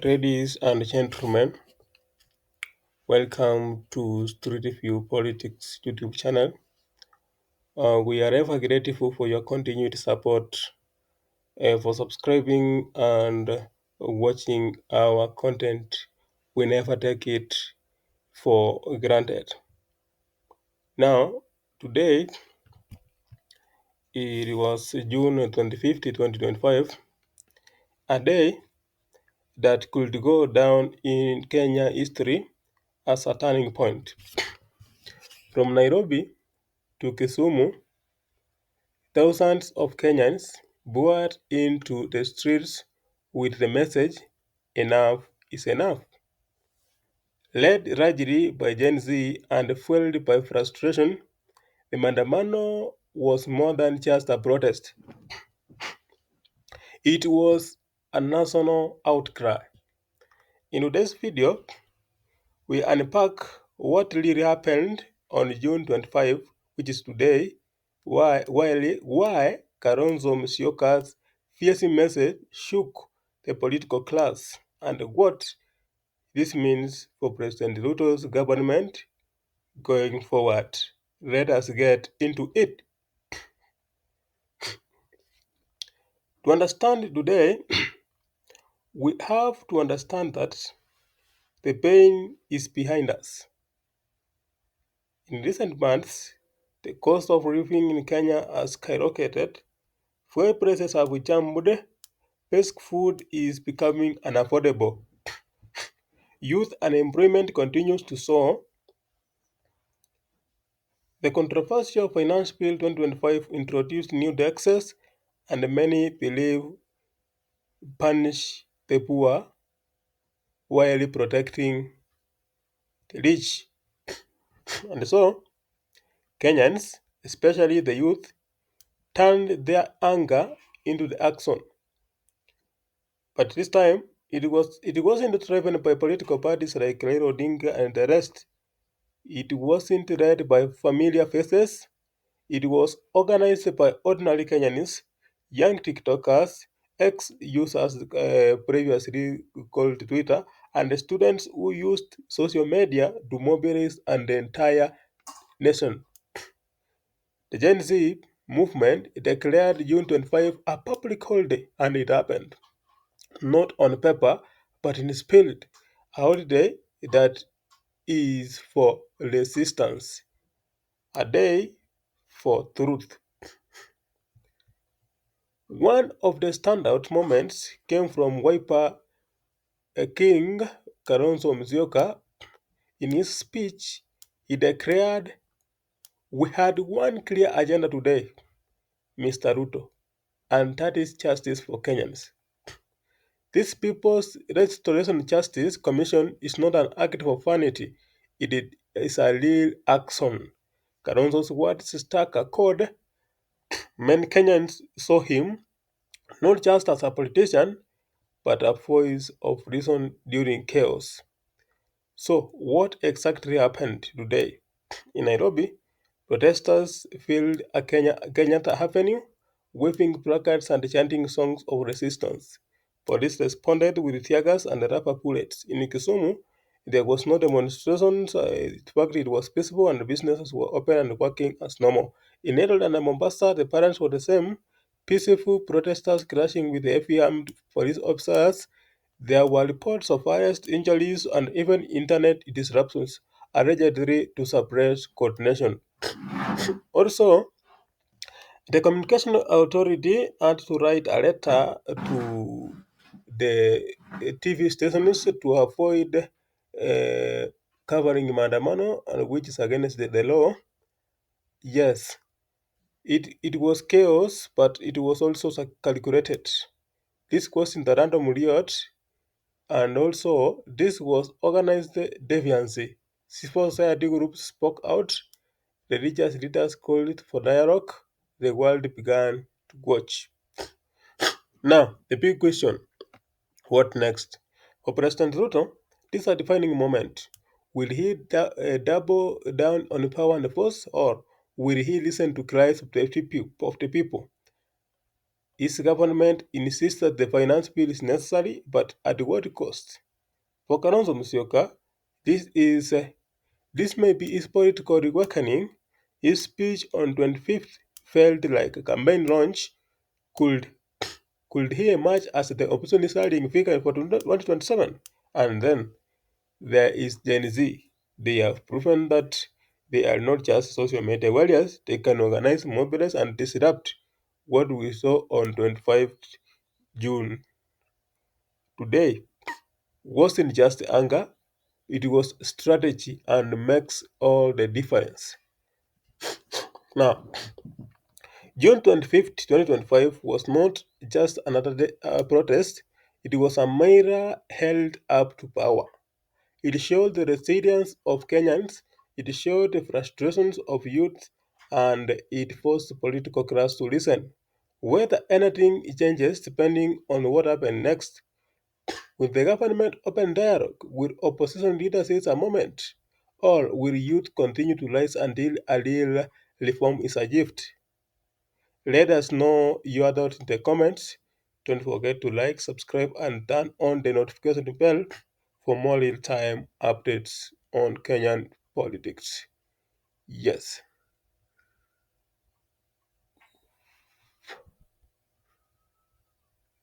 Ladies and gentlemen, welcome to Street View Politics YouTube channel. We are ever grateful for your continued support, for subscribing and watching our content. We never take it for granted. Now, today it was June 25th, 2025, a day that could go down in Kenya history as a turning point. From Nairobi to Kisumu, thousands of Kenyans poured into the streets with the message, "Enough is enough." Led largely by Gen Z and fueled by frustration, the Maandamano was more than just a protest. It was a national outcry. In today's video, we unpack what really happened on June 25, which is today, why Kalonzo Musyoka's fierce message shook the political class, and what this means for President Ruto's government going forward. Let us get into it. To understand today, we have to understand that the pain is behind us. In recent months, the cost of living in Kenya has skyrocketed. Fuel prices have jumped. Basic food is becoming unaffordable. Youth unemployment continues to soar. The controversial Finance Bill 2025 introduced new taxes, and many believe punish the poor while protecting the rich. And so, Kenyans, especially the youth, turned their anger into the action. But this time, it wasn't driven by political parties like Raila Odinga and the rest. It wasn't led by familiar faces. It was organized by ordinary Kenyans, young TikTokers, ex-users previously called Twitter, and the students who used social media to mobilize and the entire nation. The Gen Z movement declared June 25 a public holiday, and it happened. Not on paper, but in spirit. A holiday that is for resistance, a day for truth. One of the standout moments came from Wiper King Kalonzo Musyoka. In his speech, he declared, "We had one clear agenda today, Mr. Ruto, and that is justice for Kenyans." This People's Restoration Justice Commission is not an act of vanity, it is a real action. Kalonzo's words struck a chord. Many Kenyans saw him not just as a politician, but a voice of reason during chaos. So, what exactly happened today? In Nairobi, protesters filled a Kenyatta Avenue, waving placards and chanting songs of resistance. Police responded with tear gas and rubber bullets. In Kisumu, there was no demonstrations. In fact, it was peaceful and businesses were open and working as normal. In Nairobi and Mombasa, the parents were the same. Peaceful protesters clashing with heavy armed police officers. There were reports of arrests, injuries, and even internet disruptions, allegedly to suppress coordination. Also, the communication authority had to write a letter to the TV stations to avoid covering Maandamano, which is against the law. Yes, it was chaos, but it was also calculated. This wasn't a random riot, and also this was organized deviancy. Civil society groups spoke out, religious leaders called for dialogue, the world began to watch. Now, the big question, what next? For President Ruto, this is a defining moment. Will he double down on power and force, or will he listen to cries of the people? Its government insists that the finance bill is necessary, but at what cost? For Kalonzo Musyoka, this is this may be his political awakening. His speech on 25th felt like a campaign launch. Could could he emerge as the opposition leading figure for 2027? And then there is Gen Z. They have proven that they are not just social media warriors, they can organize, mobilize, and disrupt. What we saw on 25th June today wasn't just anger, it was strategy and makes all the difference. Now, June 25th, 2025 was not just another protest, it was a mirror held up to power. It showed the resilience of Kenyans, it showed the frustrations of youth, and it forced the political class to listen. Whether anything changes depending on what happens next, will the government open dialogue? Will opposition leaders seize a moment? Or will youth continue to rise until a real reform is achieved? Let us know your thoughts in the comments. Don't forget to like, subscribe, and turn on the notification bell for more real time updates on Kenyan politics. Yes.